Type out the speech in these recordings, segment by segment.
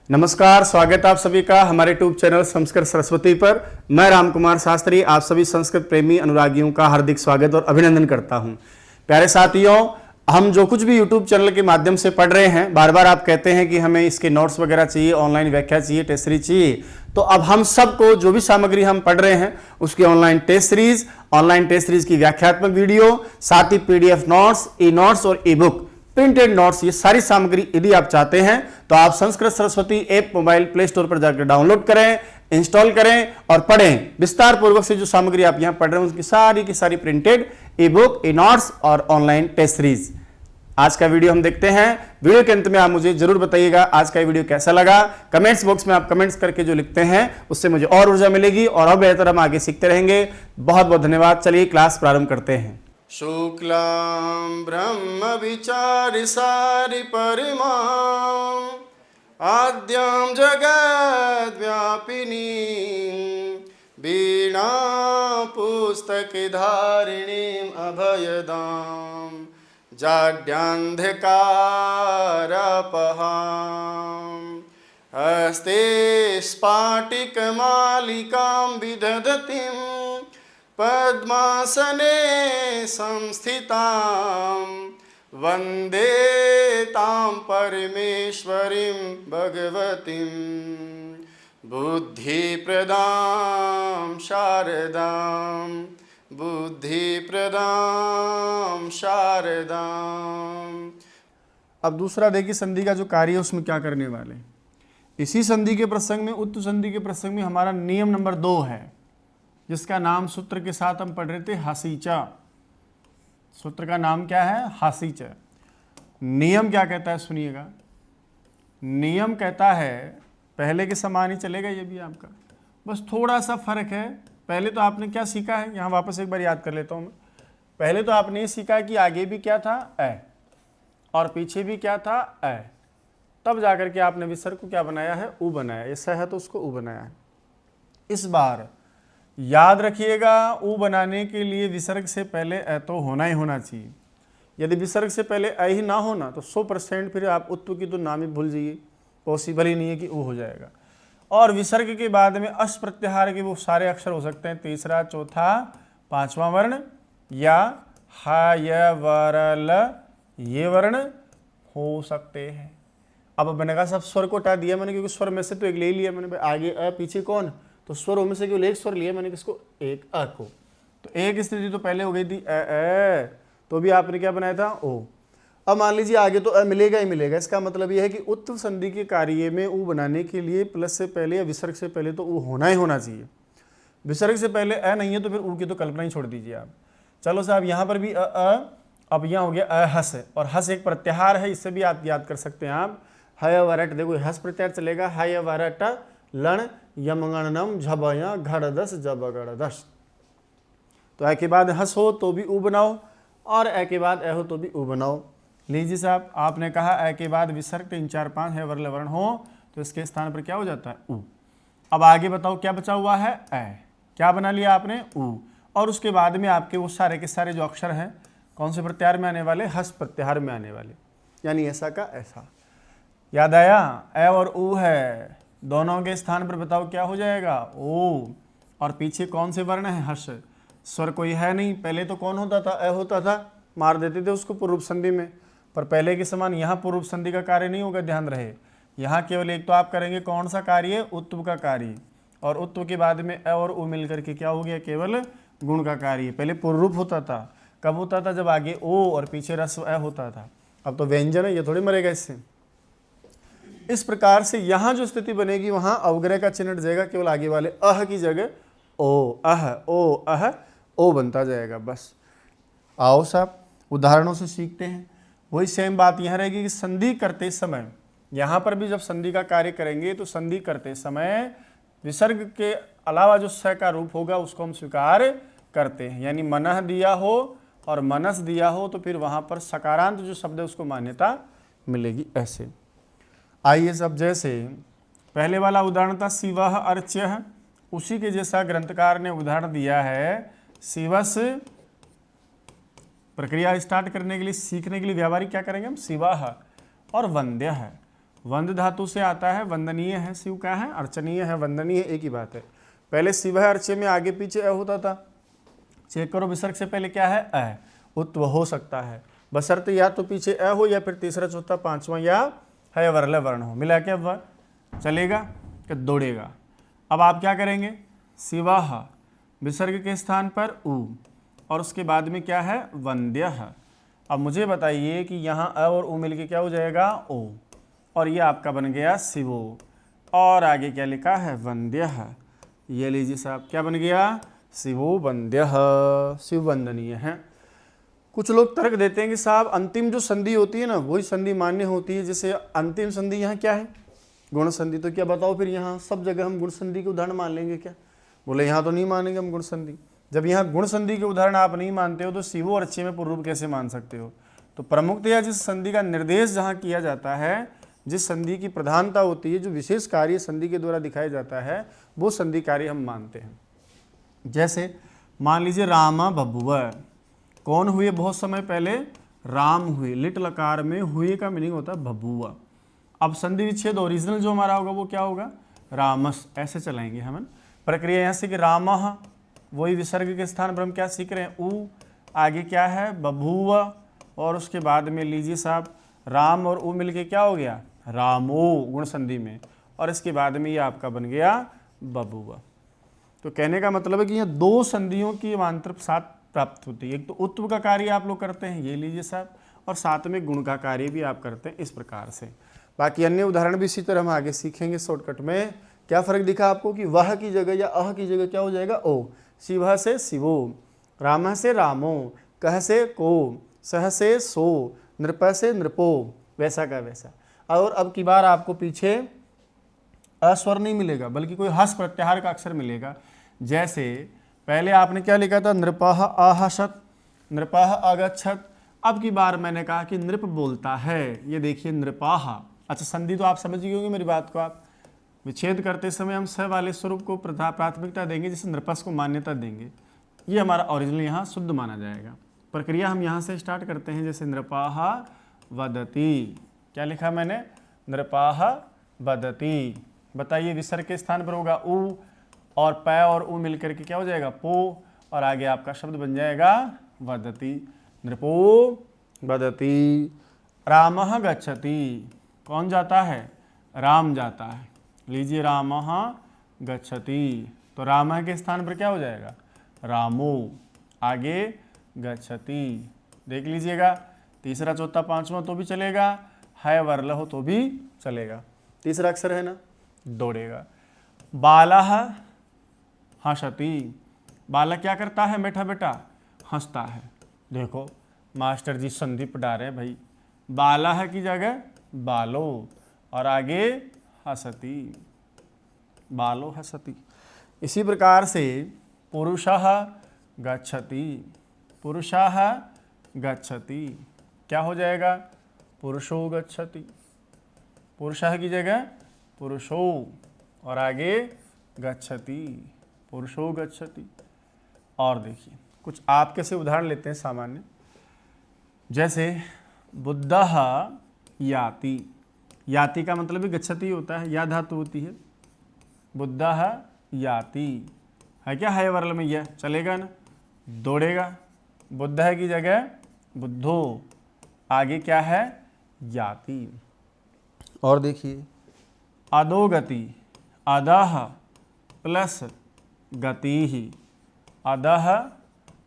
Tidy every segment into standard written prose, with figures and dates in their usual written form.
नमस्कार, स्वागत है आप सभी का हमारे यूट्यूब चैनल संस्कृत सरस्वती पर। मैं रामकुमार शास्त्री आप सभी संस्कृत प्रेमी अनुरागियों का हार्दिक स्वागत और अभिनंदन करता हूं। प्यारे साथियों, हम जो कुछ भी यूट्यूब चैनल के माध्यम से पढ़ रहे हैं, बार बार आप कहते हैं कि हमें इसके नोट्स वगैरह चाहिए, ऑनलाइन व्याख्या चाहिए, टेस्ट सीरीज चाहिए। तो अब हम सबको जो भी सामग्री हम पढ़ रहे हैं उसकी ऑनलाइन टेस्ट सीरीज की व्याख्यात्मक वीडियो, साथ ही पीडीएफ नोट्स, ई नोट्स और ई बुक, प्रिंटेड नोट्स, ये सारी सामग्री यदि आप चाहते हैं तो आप Sanskrit Saraswati app mobile play store पर जाकर डाउनलोड करें, इंस्टॉल करें और पढ़ें। विस्तार पूर्वक से जो सामग्री आप यहां पढ़ रहे हैं उसकी सारी की सारी प्रिंटेड, ई बुक, ई नोट्स और ऑनलाइन टेस्ट सीरीज। आज का वीडियो हम देखते हैं। वीडियो के अंत में आप मुझे जरूर बताइएगा आज का वीडियो कैसा लगा। कमेंट्स बॉक्स में आप कमेंट्स करके जो लिखते हैं उससे मुझे और ऊर्जा मिलेगी और बेहतर हम आगे सीखते रहेंगे। बहुत बहुत धन्यवाद। चलिए क्लास प्रारंभ करते हैं। शुक्लां ब्रह्म विचारि सारि परिमां आद्यां जगद्व्यापिनीं वीणा पुस्तकधारिणीं अभयदां जाड्यान्धकारपहां हस्ते स्फाटिकमालिकां विदधतीं पद्मासने संस्थितां वन्दे तां परमेश्वरीं भगवतीं बुद्धिप्रदां शारदां अब दूसरा देखिए, संधि का जो कार्य है उसमें क्या करने वाले। इसी संधि के प्रसंग में, उत्तु संधि के प्रसंग में हमारा नियम नंबर 2 है, जिसका नाम सूत्र के साथ हम पढ़ रहे थे हासीचा। सूत्र का नाम क्या है? हासीचा। नियम क्या कहता है सुनिएगा। नियम कहता है पहले के समान ही चलेगा, ये भी आपका, बस थोड़ा सा फर्क है। पहले तो आपने क्या सीखा है, यहाँ वापस एक बार याद कर लेता हूँ मैं। पहले तो आपने ये सीखा कि आगे भी क्या था ए और पीछे भी क्या था ए, तब जाकर के आपने विसर्ग को क्या बनाया है? उ बनाया। ये स है तो उसको उ बनाया है। इस बार याद रखिएगा, उ बनाने के लिए विसर्ग से पहले अ तो होना ही होना चाहिए। यदि विसर्ग से पहले अ ही ना होना तो 100% फिर आप उत्तु की तो नाम ही भूल जाइए, पॉसिबल ही नहीं है कि उ हो जाएगा। और विसर्ग के बाद में अश प्रत्याहार के वो सारे अक्षर हो सकते हैं, तीसरा, चौथा, पांचवा वर्ण या ह, य, वर, ल, ये वर्ण हो सकते हैं। अब मैंने कहा सब स्वर को हटा दिया मैंने, क्योंकि स्वर में से तो एक ले लिया मैंने, आगे अ पीछे कौन, तो स्वरों में से केवल एक स्वर लिया मैंने, किसको? एक अ को। तो एक स्थिति तो पहले हो गई थी अ, तो भी आपने क्या बनाया था? ओ। अब मान लीजिए आगे तो अ मिलेगा ही मिलेगा। इसका मतलब यह है कि उत्तु संधि के कार्य में उ बनाने के लिए प्लस से पहले या विसर्ग से पहले तो उ होना ही होना चाहिए। विसर्ग से पहले अ नहीं है तो फिर उ की तो कल्पना ही छोड़ दीजिए आप। चलो साहब, यहाँ पर भी अब यहाँ हो गया अहस, और हस एक प्रत्याहार है, इससे भी आप याद कर सकते हैं आप। हय वरट, देखो हस प्रत्याहार चलेगा, हय वरट लण यमगणनम झबया घड़दस जबगड़दस। तो ए के बाद हस हो तो भी उ बनाओ और ए के बाद ए हो तो भी उ बनाओ। लीजिए साहब, आपने कहा ए के बाद विसर्ग 3, 4, 5 है वर्ल वर्ण हो तो इसके स्थान पर क्या हो जाता है? उ। अब आगे बताओ क्या बचा हुआ है? ए। क्या बना लिया आपने? उ। और उसके बाद में आपके वो सारे के सारे जो अक्षर हैं कौन से प्रत्याहार में आने वाले? हस प्रत्याहार में आने वाले, यानी ऐसा का ऐसा। याद आया? ए और उ है, दोनों के स्थान पर बताओ क्या हो जाएगा? ओ। और पीछे कौन से वर्ण है? हर्ष। स्वर कोई है नहीं। पहले तो कौन होता था? अ होता था, मार देते थे उसको पूर्व संधि में, पर पहले के समान यहाँ पूर्व संधि का कार्य नहीं होगा, ध्यान रहे। यहाँ केवल एक तो आप करेंगे कौन सा कार्य? उत्तु का कार्य, और उत्तु के बाद में अ और उ मिलकर के क्या हो गया? केवल गुण का कार्य। पहले पूर्वरूप होता था, कब होता था? जब आगे ओ और पीछे रस्व अ होता था। अब तो व्यंजन है, ये थोड़ी मरेगा इससे। इस प्रकार से यहाँ जो स्थिति बनेगी वहाँ अवग्रह का चिन्ह हट जाएगा, केवल आगे वाले अह की जगह ओ अह ओ बनता जाएगा। बस आओ साहब उदाहरणों से सीखते हैं। वही सेम बात यहाँ रहेगी कि संधि करते समय, यहाँ पर भी जब संधि का कार्य करेंगे तो संधि करते समय विसर्ग के अलावा जो स का रूप होगा उसको हम स्वीकार करते हैं। यानी मनः दिया हो और मनस दिया हो तो फिर वहाँ पर सकारांत जो शब्द है उसको मान्यता मिलेगी। ऐसे आइए सब, जैसे पहले वाला उदाहरण था शिवः अर्च्यः, उसी के जैसा ग्रंथकार ने उदाहरण दिया है शिवस् प्रक्रिया स्टार्ट करने के लिए, सीखने के लिए व्यावहारिक क्या करेंगे हम, शिवः और वंद्य है। वंद धातु से आता है, वंदनीय है। शिव क्या है, अर्चनीय है, वंदनीय, एक ही बात है। पहले शिवः अर्चे में आगे पीछे अ होता था, चेक करो विसर्ग से पहले क्या है, अ। उत्व हो सकता है, बशर्ते या तो पीछे अ हो या फिर तीसरा चौथा पांचवा या है वर्ल वर्ण हो, मिला के व चलेगा कि दौड़ेगा। अब आप क्या करेंगे, शिवः विसर्ग के स्थान पर उ और उसके बाद में क्या है, वंद्यः। अब मुझे बताइए कि यहाँ अ और उ मिलके क्या हो जाएगा, ओ, और ये आपका बन गया शिवो, और आगे क्या लिखा है, वंद्यः। ये लीजिए साहब, क्या बन गया, शिवो वंद्यः, शिव वंदनीय है। कुछ लोग तर्क देते हैं कि साहब अंतिम जो संधि होती है ना, वही संधि मान्य होती है। जैसे अंतिम संधि यहाँ क्या है, गुण संधि, तो क्या बताओ फिर यहाँ सब जगह हम गुण संधि के उदाहरण मान लेंगे क्या? बोले यहाँ तो नहीं मानेंगे हम गुण संधि। जब यहाँ गुण संधि के उदाहरण आप नहीं मानते हो तो शिवो और अच्छे में पूर्व रूप कैसे मान सकते हो? तो प्रमुखतया जिस संधि का निर्देश जहाँ किया जाता है, जिस संधि की प्रधानता होती है, जो विशेष कार्य संधि के द्वारा दिखाया जाता है, वो संधि कार्य हम मानते हैं। जैसे मान लीजिए रामा बबुआ, कौन हुए, बहुत समय पहले राम हुए, लिट लकार में हुए का मीनिंग होता है बबुआ। अब संधि विच्छेद ओरिजिनल जो हमारा होगा वो क्या होगा, रामस, ऐसे चलाएंगे हम। प्रक्रिया यहाँ से कि रामः, वही विसर्ग के स्थान पर हम क्या सीख रहे हैं, उ, आगे क्या है, बबुआ, और उसके बाद में लीजिए साहब राम और उ मिलके क्या हो गया, रामो, गुण संधि में, और इसके बाद में ये आपका बन गया बबुआ। तो कहने का मतलब है कि यहाँ दो संधियों की समांतर साथ प्राप्त होती है। एक तो उत्व का कार्य आप लोग करते हैं, ये लीजिए साहब, और साथ में गुण का कार्य भी आप करते हैं इस प्रकार से। बाकी अन्य उदाहरण भी इसी तरह हम आगे सीखेंगे शॉर्टकट में। क्या फर्क दिखा आपको कि वह की जगह या अह की जगह क्या हो जाएगा, ओ। शिवः से शिवो, रामः से रामो, कह से को, सह से सो, नृपः से नृपो, वैसा का वैसा। और अब की बार आपको पीछे अस्वर नहीं मिलेगा, बल्कि कोई हस प्रत्याहार का अक्षर मिलेगा। जैसे पहले आपने क्या लिखा था, नृपः आहसत, नृपः अगच्छत। अब की बार मैंने कहा कि नृप बोलता है, ये देखिए नृपाह। अच्छा, संधि तो आप समझ गए होंगे मेरी बात को। आप विच्छेद करते समय हम स वाले स्वरूप को प्राथमिकता देंगे, जिसे नृपस को मान्यता देंगे। ये हमारा ओरिजिनल यहाँ शुद्ध माना जाएगा। प्रक्रिया हम यहाँ से स्टार्ट करते हैं, जैसे नृपाह वदति, क्या लिखा मैंने, नृपाह वदति। बताइए विसर्ग के स्थान पर होगा उ, और प और उ मिलकर के क्या हो जाएगा, पो, और आगे आपका शब्द बन जाएगा वदति, नृपो वदति। रामः गच्छति, कौन जाता है, राम जाता है। लीजिए रामः गच्छति, तो रामः के स्थान पर क्या हो जाएगा, रामो, आगे गच्छति। देख लीजिएगा, तीसरा चौथा पांचवा तो भी चलेगा, है वर्ल हो तो भी चलेगा। तीसरा अक्षर है ना, दौड़ेगा। बालः हंसति, बालक क्या करता है बेटा, बेटा हंसता है। देखो मास्टर जी संधि पढ़ा रहे हैं भाई, बालः की जगह बालो, और आगे हसति, बालो हसति। इसी प्रकार से पुरुषः गच्छति, पुरुषः गच्छति, क्या हो जाएगा, पुरुषो गच्छति, पुरुषः की जगह पुरुषो, और आगे गच्छति, पुरुषो गच्छति। और देखिए कुछ आपके से उदाहरण लेते हैं सामान्य। जैसे बुद्धः याति, याति का मतलब भी गच्छति होता है, या धातु होती है। बुद्धः याति है क्या, है वर्ल में यह चलेगा ना, दौड़ेगा। बुद्धः की जगह बुद्धो, आगे क्या है, याति। और देखिए अधोगति, अधः प्लस गति, अधः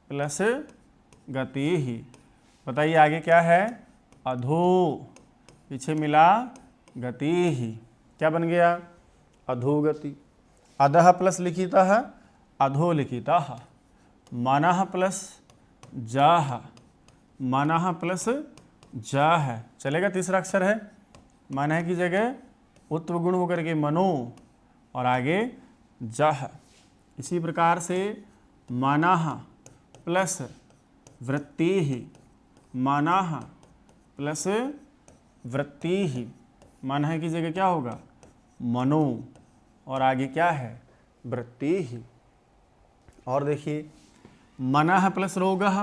प्लस गति। बताइए आगे क्या है, अधो, पीछे मिला गति, क्या बन गया, अधोगति। अधः प्लस लिखितः, अधो लिखितः। मनः प्लस जाह, मनः प्लस जाह, चलेगा। तीसरा अक्षर है, मनः की जगह उत्व गुण होकर के मनो, और आगे जह। इसी प्रकार से मनः प्लस वृत्ति, मनः प्लस वृत्ति, मनः की जगह क्या होगा, मनो, और आगे क्या है, वृत्ति। और देखिए मनः प्लस रोगः,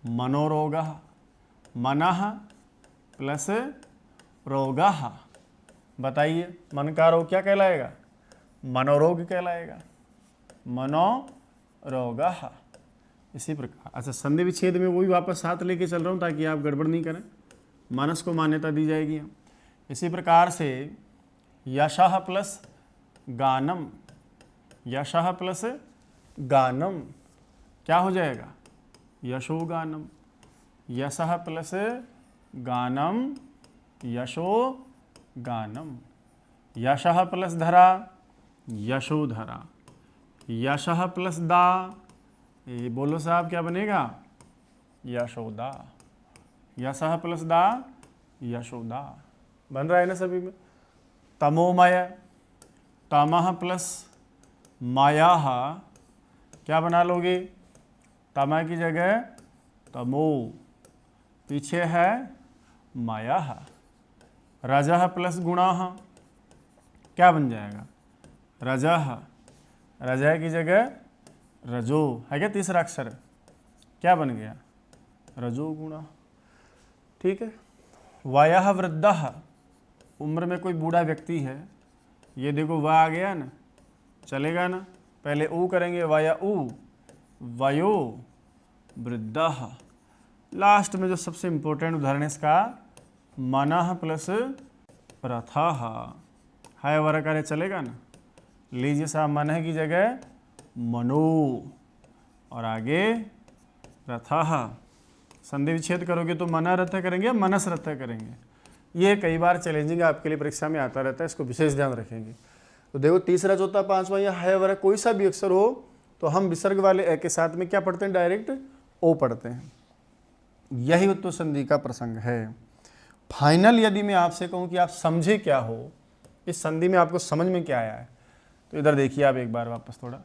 मनोरोगः, मनः प्लस रोगः, बताइए मन का रोग क्या कहलाएगा? मनोरोग कहलाएगा, मनोरोगः। इसी प्रकार अच्छा संधि विच्छेद में वो भी वापस साथ लेके चल रहा हूँ ताकि आप गड़बड़ नहीं करें, मानस को मान्यता दी जाएगी। इसी प्रकार से यशः प्लस गानम, यशः प्लस गानम क्या हो जाएगा? यशो गानम, यशः प्लस गानम यशो गानम, यशः प्लस धरा यशोधरा, यशः प्लस दा, ये बोलो साहब क्या बनेगा? यशोदा, यशः प्लस दा यशोदा, बन रहा है ना सभी में। तमोमय, तमः प्लस मायाः क्या बना लोगे? तमः की जगह तमो, पीछे है मायाः। रजः प्लस गुणाः क्या बन जाएगा? रजः, रजः की जगह रजो है क्या? तीसरा अक्षर क्या बन गया? रजो गुणा, ठीक है। वयः वृद्धः, उम्र में कोई बूढ़ा व्यक्ति है, ये देखो व आ गया ना, चलेगा ना, पहले ऊ करेंगे, वय ऊ, वयो वृद्धः। लास्ट में जो सबसे इंपॉर्टेंट उदाहरण है इसका, मनः प्लस रथः, है वर कार्य चलेगा ना, लीजिए साहब मनः की जगह मनो और आगे रथः। संधि विच्छेद करोगे तो मना रथ करेंगे या मनस रथ करेंगे? ये कई बार चैलेंजिंग आपके लिए परीक्षा में आता रहता है, इसको विशेष ध्यान रखेंगे। तो देखो तीसरा चौथा पांचवा या है वरा कोई सा भी अक्षर हो तो हम विसर्ग वाले ए के साथ में क्या पढ़ते हैं? डायरेक्ट ओ पढ़ते हैं। यही उत्तर संधि का प्रसंग है। फाइनल यदि मैं आपसे कहूँ कि आप समझे क्या हो, इस संधि में आपको समझ में क्या आया है, तो इधर देखिए आप एक बार वापस थोड़ा।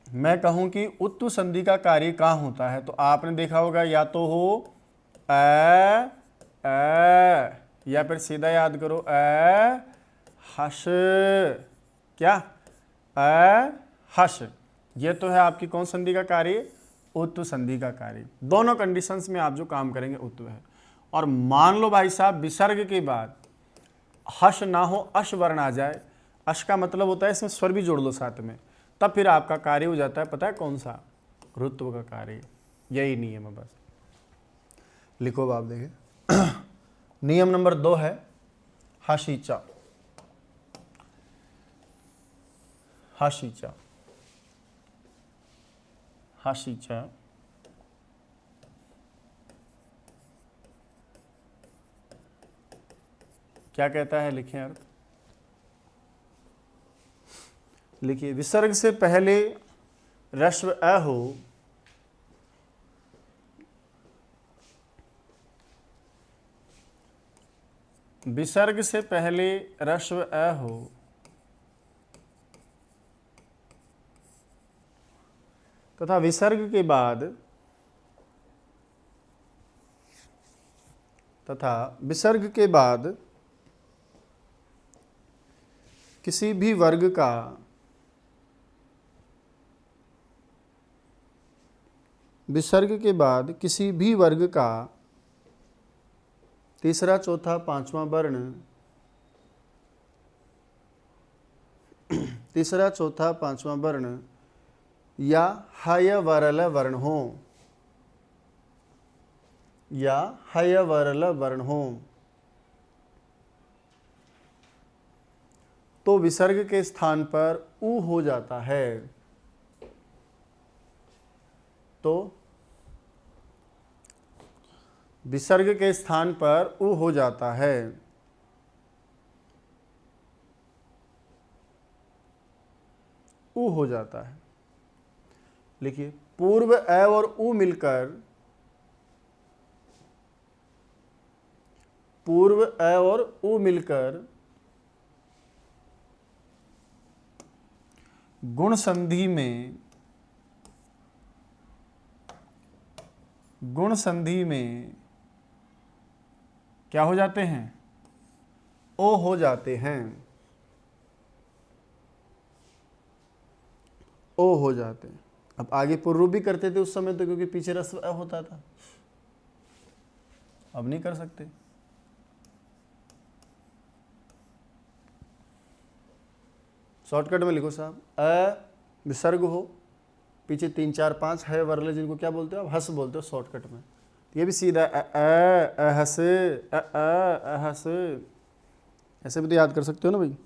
मैं कहूं कि उत्तु संधि का कार्य कहाँ होता है, तो आपने देखा होगा या तो हो ए या फिर सीधा याद करो ए हश, क्या ए हश, ये तो है आपकी कौन संधि का कार्य? उत्तु संधि का कार्य। दोनों कंडीशंस में आप जो काम करेंगे उत्तु है। और मान लो भाई साहब विसर्ग के बाद हश ना हो, अश वर्ण आ जाए, अश का मतलब होता है इसमें स्वर भी जोड़ लो साथ में, तब फिर आपका कार्य हो जाता है, पता है कौन सा? ऋत्व का कार्य। यही नियम है, बस लिखो आप देखें। नियम नंबर 2 है हाशीचा, हाशीचा, हाशीचा क्या कहता है? लिखें अर्थ, लिखिए विसर्ग से पहले रस्व अ हो, विसर्ग से पहले रस्व अ हो तथा विसर्ग के बाद किसी भी वर्ग का विसर्ग के बाद किसी भी वर्ग का तीसरा चौथा पांचवा वर्ण, तीसरा चौथा पांचवा वर्ण या हय वरल वर्ण हो, या हय वरल वर्ण हो, तो विसर्ग के स्थान पर उ हो जाता है। तो विसर्ग के स्थान पर उ हो जाता है। उ हो जाता है। लिखिए पूर्व ए और उ मिलकर, पूर्व ए और उ मिलकर गुण संधि में, गुण संधि में क्या हो जाते हैं? ओ हो जाते हैं, ओ हो जाते हैं। अब आगे पूर्व भी करते थे उस समय तो, क्योंकि पीछे रस्व अ होता था, अब नहीं कर सकते। शॉर्टकट में लिखो साहब, अ विसर्ग हो, पीछे 3 4 5 है वर्ले, जिनको क्या बोलते हो आप, हस बोलते हो शॉर्टकट में। ये भी सीधा अहस अहस, ऐसे भी तो याद कर सकते हो ना भाई।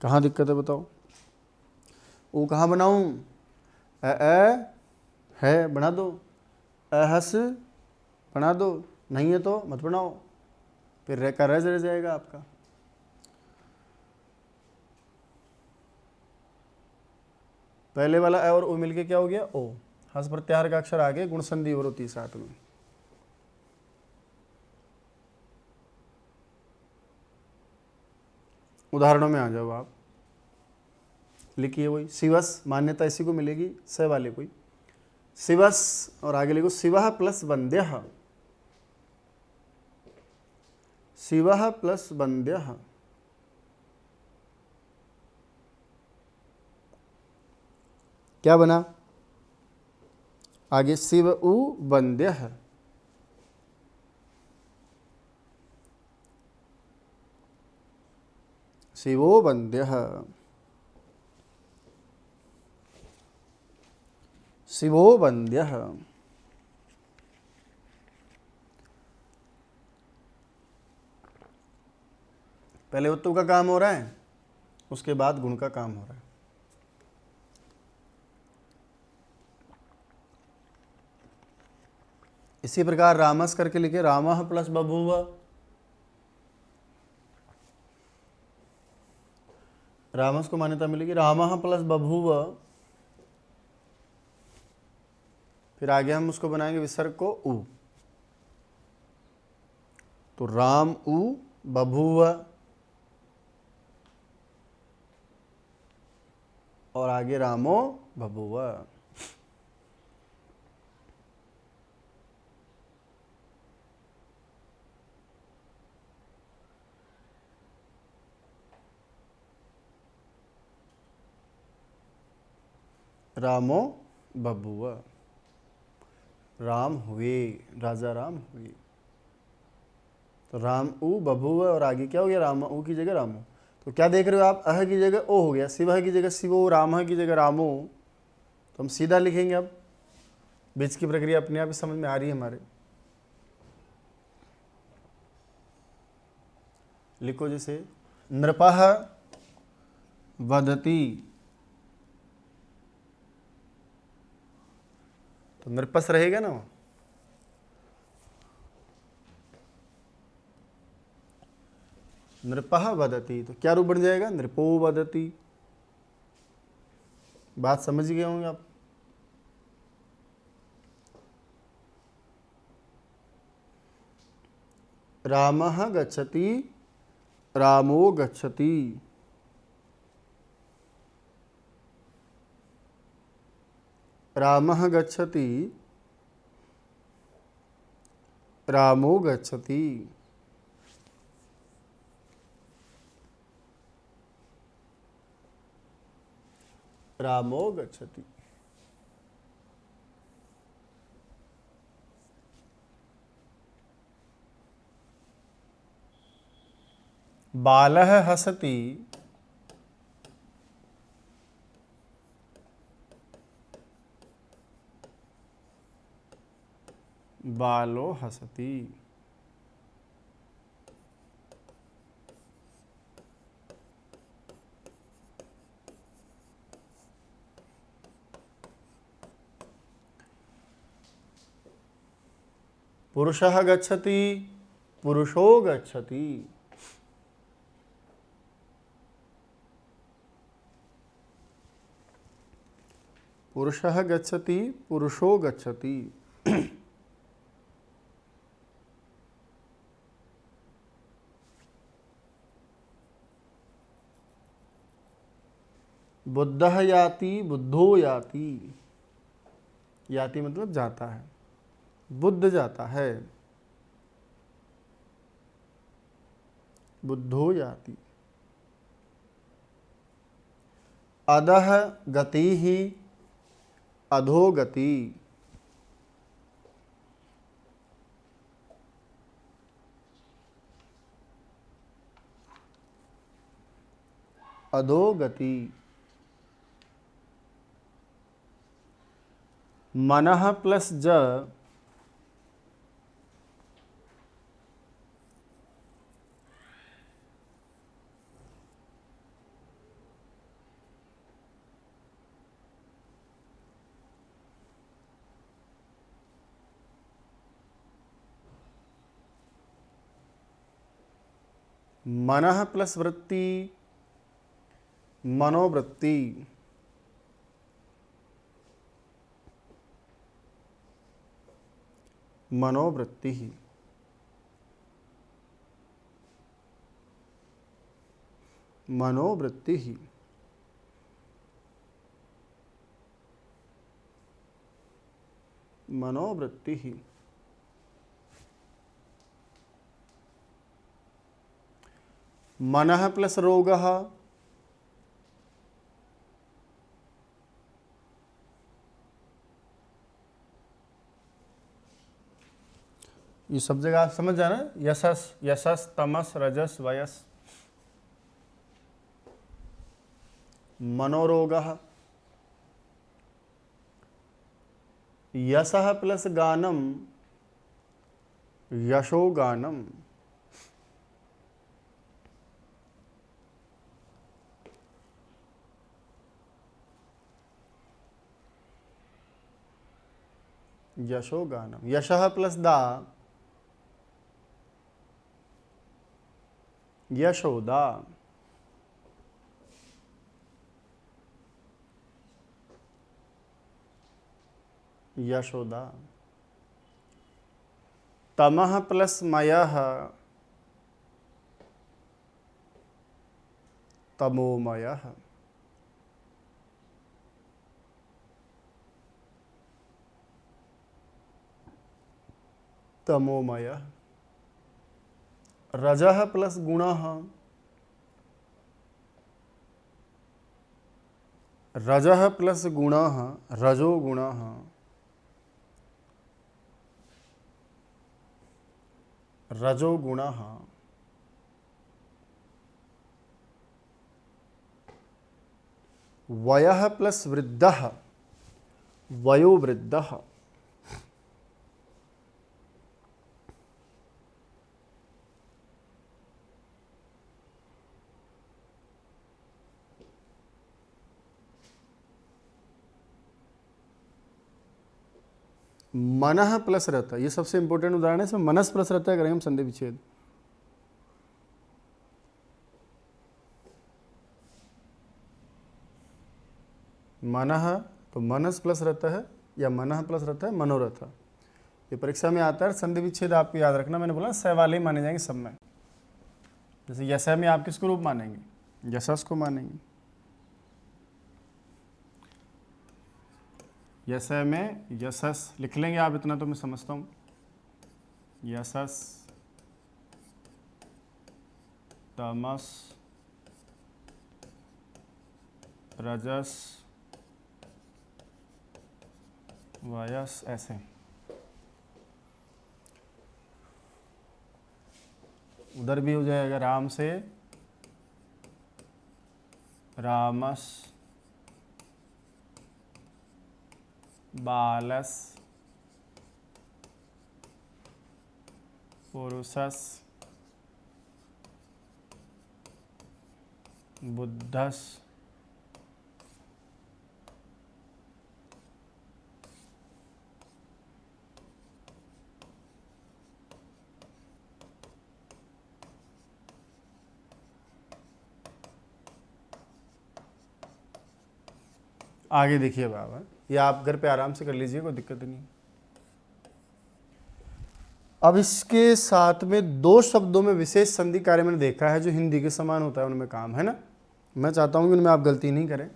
कहाँ दिक्कत है बताओ। वो कहाँ बनाऊँ, है बना दो, अहस बना दो, नहीं है तो मत बनाओ, फिर रह का रह जाएगा आपका। पहले वाला अ और ओ मिलके क्या हो गया, ओ। हस प्रत्याहार का अक्षर आगे, गुण संधि और होती साथ में। उदाहरणों में आ जाओ आप, लिखिए वही शिवस, मान्यता इसी को मिलेगी, स वाले कोई शिवस, और आगे लिखो शिवः प्लस वन्द्यः, शिवः प्लस वन्द्यः, क्या बना आगे, शिव उ वन्द्यः, शिवो वन्द्यः, शिवो वन्द्यः। पहले उत्तु का काम हो रहा है, उसके बाद गुण का काम हो रहा है। इसी प्रकार रामस करके लिखे, रामः प्लस बभूव, रामस को मान्यता मिलेगी, रामः प्लस बभूव, फिर आगे हम उसको बनाएंगे विसर्ग को उ, तो राम उ बभूव, और आगे रामो बभूव। रामो बभूव, राम हुए, राजा राम हुए, तो राम उ बभूव, और आगे क्या हो गया, राम उ की जगह रामो। तो क्या देख रहे हो आप, अह की जगह ओ हो गया, शिवः की जगह शिवो, रामः की जगह रामो, तो हम सीधा लिखेंगे। अब बीच की प्रक्रिया अपने आप ही समझ में आ रही है हमारे। लिखो जैसे नृपः वदति, तो नृपस रहेगा ना, नृपः वदति, तो क्या रूप बन जाएगा, नृपो वदति। बात समझ गए होंगे आप। रामः गच्छति, रामो गच्छति, रामः गच्छति, रामो गच्छति, रामो गच्छति। बालः हसति, बालो हसति, पुरुषः गच्छति, पुरुषो गच्छति, पुरुषः गच्छति, पुरुषो गच्छति। बुद्धः याति, बुद्धो याति, याति मतलब जाता है, बुद्ध जाता है, बुद्धो याति। अधः गतिः, अधोगति, अधोगति। मनः प्लस ज मनः प्लस वृत्ति मनोवृत्ति, मनोवृत्ति, मनोवृत्ति, मनोवृत्ति। मनः प्लस रोगः ये सब जगह आप समझ जाना, यशस यशस तमस रजस वयस। मनोरोगः यशः प्लस गानम यशो गानम, यशो गानम। यशः प्लस दा यशोदा, यशोदा। तमः प्लस मयः तमोमयः, तमोमयः। रजः प्लस गुणः रजः प्लस गुणः रजो गुणः, रजो गुणः। वयः प्लस वृद्धः वयोवृद्धः, मनः प्लस रहता है, ये सबसे इंपॉर्टेंट उदाहरण है। इसमें मनस प्लस रहता है, करेंगे हम संधि विच्छेद। मनः तो मनस प्लस रहता है या मनः प्लस रहता है मनोरथ। ये परीक्षा में आता है। संधि विच्छेद आपको याद रखना, मैंने बोला स वाले माने जाएंगे सब में। जैसे यश में आप किसको रूप मानेंगे? यशस को मानेंगे। यश में यशस लिख लेंगे आप, इतना तो मैं समझता हूँ। यशस तमस रजस वयस, ऐसे। उधर भी हो जाएगा राम से रामस बालस पुरुषस बुद्धस आगे देखिए बाबा, ये आप घर पे आराम से कर लीजिए, कोई दिक्कत नहीं। अब इसके साथ में दो शब्दों में विशेष संधि कार्य मैंने देखा है जो हिंदी के समान होता है, उनमें काम है ना। मैं चाहता हूँ कि उनमें आप गलती नहीं करें।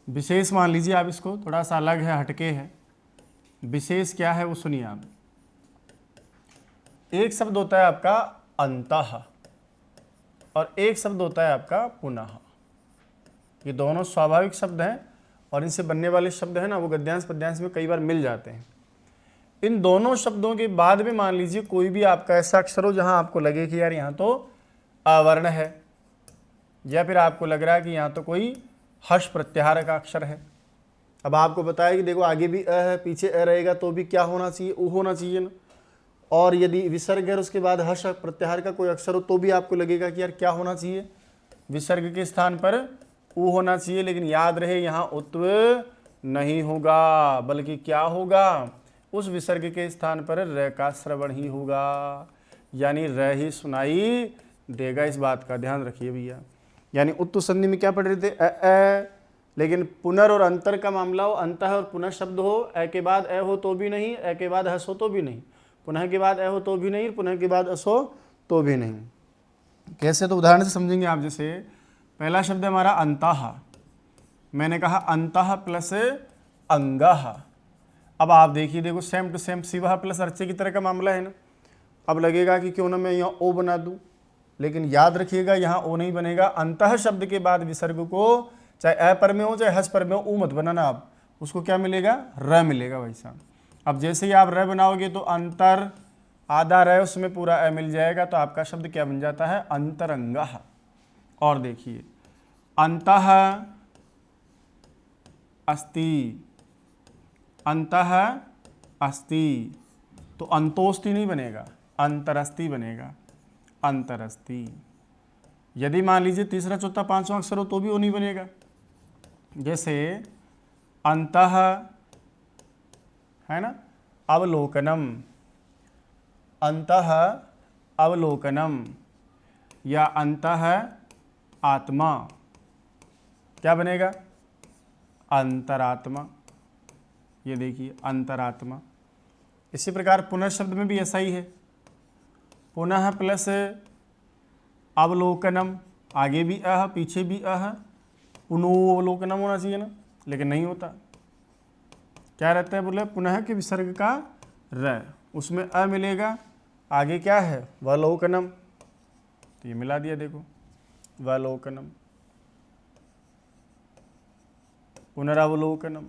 विशेष मान लीजिए आप इसको, थोड़ा सा अलग है, हटके है। विशेष क्या है वो सुनिए आप। एक शब्द होता है आपका अंतः और एक शब्द होता है आपका पुनः। ये दोनों स्वाभाविक शब्द हैं और इनसे बनने वाले शब्द है ना वो गद्यांश पद्यांश में कई बार मिल जाते हैं। इन दोनों शब्दों के बाद में मान लीजिए कोई भी आपका ऐसा अक्षर हो जहां आपको लगे कि यार यहाँ तो अवर्ण है, या फिर आपको लग रहा है कि यहाँ तो कोई हर्ष प्रत्याहार का अक्षर है। अब आपको बताया कि देखो आगे भी अ है, पीछे अ रहेगा तो भी क्या होना चाहिए, उ होना चाहिए ना। और यदि विसर्ग है उसके बाद हर्ष प्रत्याहार का कोई अक्षर हो तो भी आपको लगेगा कि यार क्या होना चाहिए, विसर्ग के स्थान पर उ होना चाहिए। लेकिन याद रहे यहाँ उत्व नहीं होगा, बल्कि क्या होगा, उस विसर्ग के स्थान पर र का श्रवण ही होगा, यानी र ही सुनाई देगा। इस बात का ध्यान रखिए भैया। यानी उत्तु संधि में क्या पढ़ रहे थे, अ, लेकिन पुनर और अंतर का मामला हो, अंतः और पुनः शब्द हो, अ के बाद अ हो तो भी नहीं, अ के बाद हस हो तो भी नहीं, पुनः के बाद अ हो तो भी नहीं, पुनः के बाद अस हो तो भी नहीं। कैसे, तो उदाहरण से समझेंगे आप। जैसे पहला शब्द है हमारा अंतः, मैंने कहा अंतः प्लस अंगः। अब आप देखिए, देखो सेम टू सेम शिवः प्लस अर्चे की तरह का मामला है ना। अब लगेगा कि क्यों ना मैं यहाँ ओ बना दूं, लेकिन याद रखिएगा यहाँ ओ नहीं बनेगा। अंतः शब्द के बाद विसर्ग को चाहे अ पर में हो चाहे हस पर में हो ऊ मत बनाना, आप उसको क्या मिलेगा, र मिलेगा भाई साहब। अब जैसे ही आप र बनाओगे तो अंतर आधा र उसमें पूरा अ मिल जाएगा, तो आपका शब्द क्या बन जाता है, अंतरंगः। और देखिए अंतः अस्ति, अंतः अस्ति, तो अंतोस्ति नहीं बनेगा, अंतरस्ति बनेगा, अंतरस्ति। यदि मान लीजिए तीसरा चौथा पांचवा अक्षर हो तो भी वो नहीं बनेगा। जैसे अंतः है ना अवलोकनम, अंतः अवलोकनम, या अंतः आत्मा, क्या बनेगा, अंतरात्मा। ये देखिए अंतरात्मा। इसी प्रकार पुनः शब्द में भी ऐसा ही है, पुनः प्लस अवलोकनम, आगे भी अह पीछे भी अह, पुनोवलोकनम होना चाहिए ना, लेकिन नहीं होता। क्या रहता है, बोले पुनः के विसर्ग का र, उसमें अ मिलेगा, आगे क्या है वलोकनम, तो ये मिला दिया, देखो वलोकनम, पुनरावलोकनम।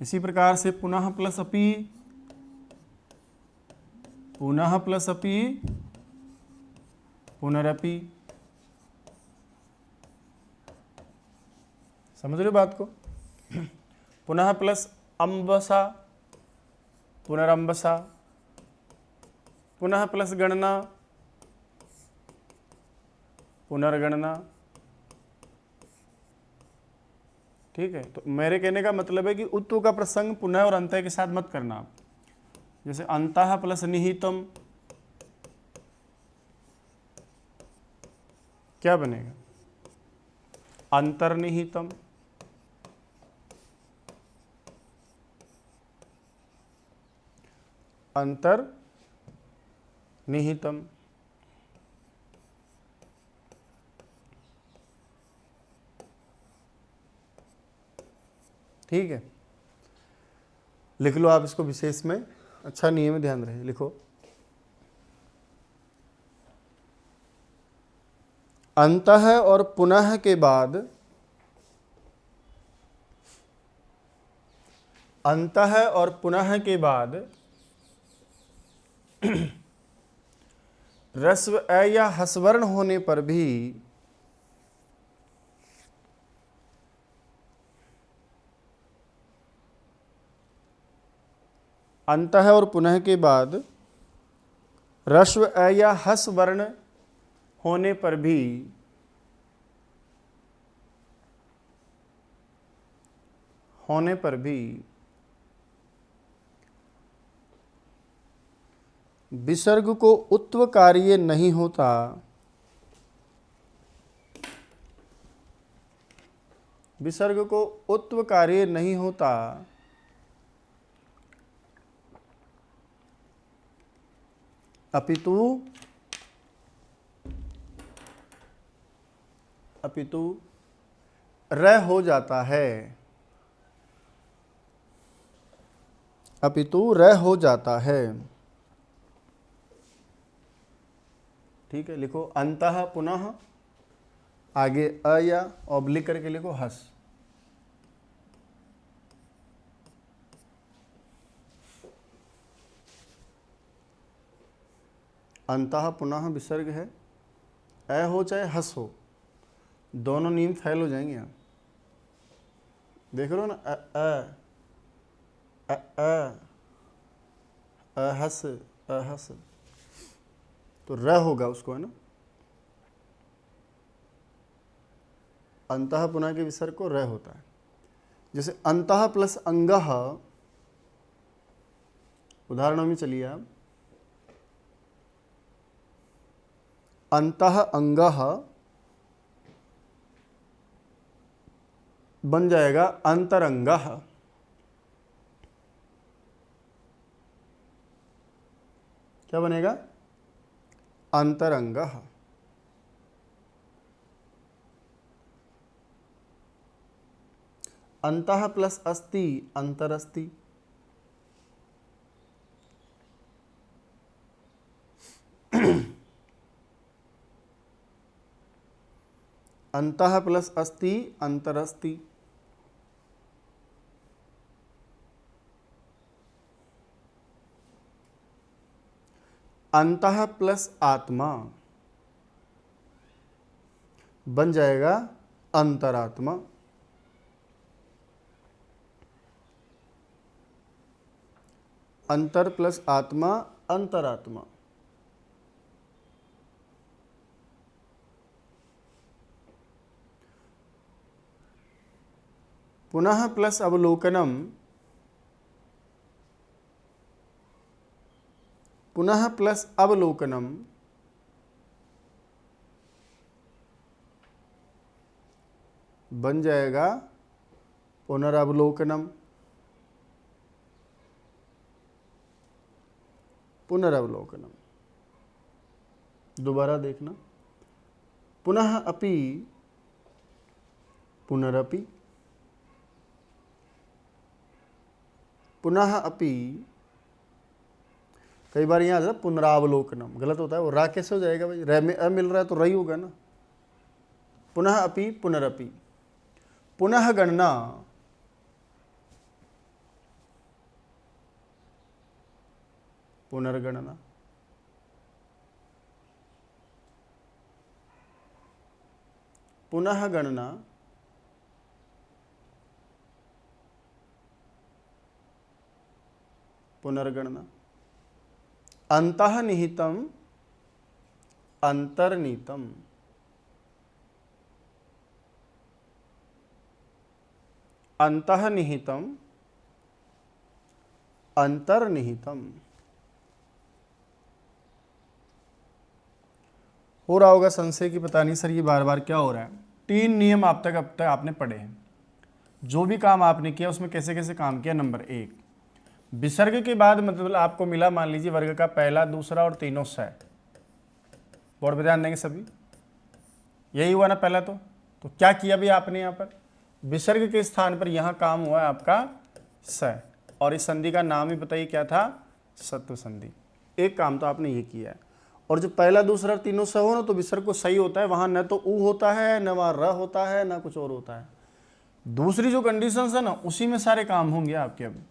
इसी प्रकार से पुनः प्लस अपि, पुनः प्लस अपि, पुनरपि। समझ रहे हो बात को। पुनः प्लस अम्बसा, पुनरम्बसा, पुनः प्लस गणना, पुनर्गणना। ठीक है, तो मेरे कहने का मतलब है कि उत्व का प्रसंग पुनः और अंतः के साथ मत करना आप। जैसे अंतः प्लस निहितम, क्या बनेगा, अंतर्निहितम। अंतर्निहितम। ठीक है, लिख लो आप इसको विशेष में, अच्छा नियम है, ध्यान रहे, लिखो अंतः और पुनः के बाद, अंतः और पुनः के बाद रस्व अ या हस्वर्ण होने पर भी अंतः और पुनः के बाद रस्व अ या हस वर्ण होने पर भी विसर्ग को उत्व कार्य नहीं होता, विसर्ग को उत्व कार्य नहीं होता, अपितु र हो जाता है, अपितु र हो जाता है। ठीक है, लिखो अंतः पुनः, आगे अ या ऑब्लिक करके लिखो हस, अंतः पुनः विसर्ग है, अ हो चाहे हस हो, दोनों नियम फेल हो जाएंगे यहाँ। देख रहे हो ना, अहस अहस, तो र होगा उसको, है ना। अंतः पुनः के विसर्ग को र होता है। जैसे अंतः प्लस अंगः, उदाहरणों में चलिए आप, अंतः अंगः बन जाएगा अंतरंगः। क्या बनेगा? अंतरंगः। अंतः प्लस अस्ति अंतरस्ति, अंतः प्लस अस्ति अंतरस्ति। अंतः प्लस आत्मा बन जाएगा अंतरात्मा। अंतर प्लस आत्मा अंतरात्मा। पुनः प्लस अवलोकनम, पुनः प्लस अवलोकनम बन जाएगा पुनरावलोकनम। पुनरावलोकनम, दोबारा देखना, पुनः अपि पुनरपि, पुनः अपि। कई बार यहाँ आता है पुनरावलोकनम, गलत होता है वो। रा कैसे हो जाएगा भाई? रे में अ मिल रहा है तो रही होगा ना। पुनः अपि पुनरपि। पुनः गणना, पुनर्गणना। पुनः गणना, पुनर्गणना। अंतःनिहितम अंतर्निहितम, अंतःनिहितम अंतर्निहितम। हो रहा होगा संशय की पता नहीं सर ये बार बार क्या हो रहा है। 3 नियम अब तक आपने पढ़े हैं। जो भी काम आपने किया उसमें कैसे कैसे काम किया। नंबर 1, विसर्ग के बाद मतलब आपको मिला मान लीजिए वर्ग का पहला, दूसरा और तीनों सय। बोर्ड पे ध्यान देंगे सभी, यही हुआ ना पहला। तो क्या किया भी आपने यहाँ पर? विसर्ग के स्थान पर यहाँ काम हुआ है आपका सय, और इस संधि का नाम ही बताइए क्या था? सत्व संधि। एक काम तो आपने ये किया है। और जो पहला, दूसरा और तीनों स हो ना, तो विसर्ग को सही होता है, वहाँ न तो उ होता है, न वहाँ र होता है, न कुछ और होता है। दूसरी जो कंडीशंस है ना, उसी में सारे काम होंगे आपके। अब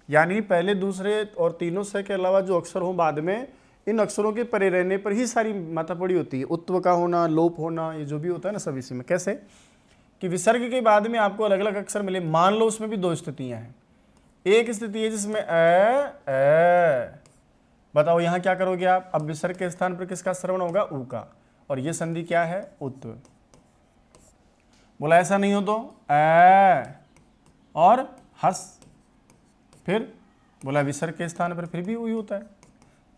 यानी पहले, दूसरे और तीनों से के अलावा जो अक्षर हो बाद में, इन अक्षरों के परे रहने पर ही सारी माथापड़ी होती है। उत्व का होना, लोप होना, ये जो भी होता है ना सब इसी में। कैसे कि विसर्ग के बाद में आपको अलग अलग अक्षर मिले। मान लो उसमें भी 2 स्थितियां हैं। एक स्थिति है जिसमें ए, बताओ यहाँ क्या करोगे आप? अब विसर्ग के स्थान पर किसका श्रवण होगा? ऊ का। और ये संधि क्या है? उत्व। बोला ऐसा नहीं हो तो ए और हस। फिर बोला विसर्ग के स्थान पर फिर भी वही होता है।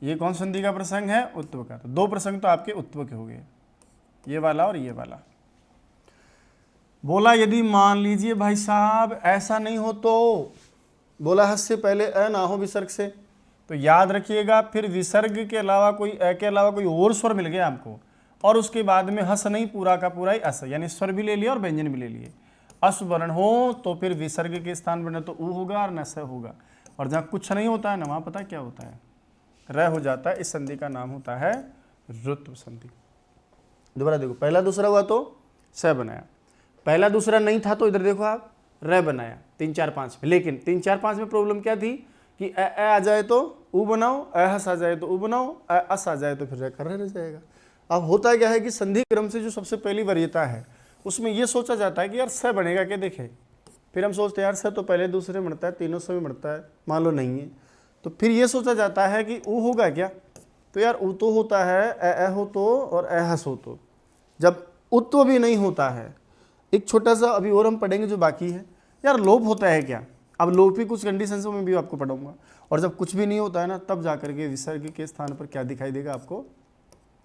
ये कौन संधि का प्रसंग है? उत्व का। तो 2 प्रसंग तो आपके उत्व के हो गए, ये वाला और ये वाला। बोला यदि मान लीजिए भाई साहब ऐसा नहीं हो तो, बोला हस से पहले अ ना हो विसर्ग से, तो याद रखिएगा फिर विसर्ग के अलावा कोई अ के अलावा कोई और स्वर मिल गया आपको, और उसके बाद में हस नहीं, पूरा का पूरा ही अस, यानी स्वर भी ले लिया और व्यंजन भी ले लिए। अस वर्ण हो तो फिर विसर्ग के स्थान पर न तो ऊ होगा और न स होगा। और जहाँ कुछ नहीं होता है ना, वहाँ पता क्या होता है? र हो जाता है। इस संधि का नाम होता है रुत्व संधि। दोबारा देखो, पहला दूसरा हुआ तो स बनाया, पहला दूसरा नहीं था तो इधर देखो आप र बनाया 3 4 5 में। लेकिन 3 4 5 में प्रॉब्लम क्या थी कि ए आ जाए तो ऊ बनाओ, ए हस आ जाए तो ऊ बनाओ, ए अस आ जाए तो फिर रह जाएगा। अब होता क्या है कि संधि क्रम से जो सबसे पहली वरीयता है उसमें ये सोचा जाता है कि यार स बनेगा क्या, देखे फिर हम सोचते हैं यार स तो पहले दूसरे बढ़ता है, तीनों से भी बढ़ता है, मान लो नहीं है, तो फिर ये सोचा जाता है कि ऊ होगा क्या, तो यार ऊ तो होता है ए हो तो और ए हस हो तो। जब उत्व भी नहीं होता है, एक छोटा सा अभी और हम पढ़ेंगे जो बाकी है, यार लोप होता है क्या, अब लोप भी कुछ कंडीशन में भी आपको पढ़ाऊंगा। और जब कुछ भी नहीं होता है ना, तब जाकर के विसर्ग के स्थान पर क्या दिखाई देगा आपको,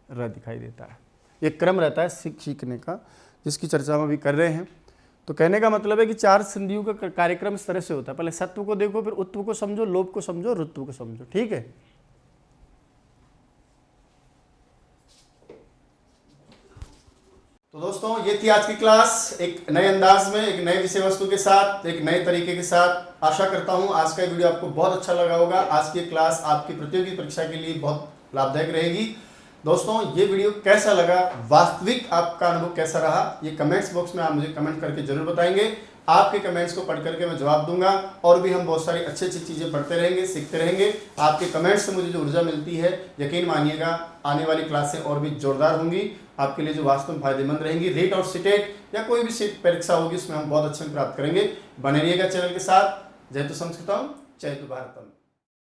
र दिखाई देता है। ये क्रम रहता है सीखने का, जिसकी चर्चा हम अभी कर रहे हैं। तो कहने का मतलब है कि 4 संधियों का कार्यक्रम इस तरह से होता है, पहले सत्व को देखो, फिर उत्व को समझो, लोप को समझो, ऋत्व को समझो, ठीक है। तो दोस्तों ये थी आज की क्लास, एक नए अंदाज में, एक नए विषय वस्तु के साथ, एक नए तरीके के साथ। आशा करता हूं आज का वीडियो आपको बहुत अच्छा लगा होगा। आज की क्लास आपकी प्रतियोगी परीक्षा के लिए बहुत लाभदायक रहेगी। दोस्तों ये वीडियो कैसा लगा, वास्तविक आपका अनुभव कैसा रहा, ये कमेंट्स बॉक्स में आप मुझे कमेंट करके जरूर बताएंगे। आपके कमेंट्स को पढ़ करके मैं जवाब दूंगा, और भी हम बहुत सारी अच्छी अच्छी चीज़ें पढ़ते रहेंगे, सीखते रहेंगे। आपके कमेंट्स से मुझे जो ऊर्जा मिलती है, यकीन मानिएगा आने वाली क्लासें और भी जोरदार होंगी, आपके लिए जो वास्तव में फायदेमंद रहेंगी। रीट और सीटेट या कोई भी सीट परीक्षा होगी उसमें हम बहुत अच्छे प्राप्त करेंगे। बने रहिएगा चैनल के साथ। जय तो संस्कृतम, जय तो भारतम।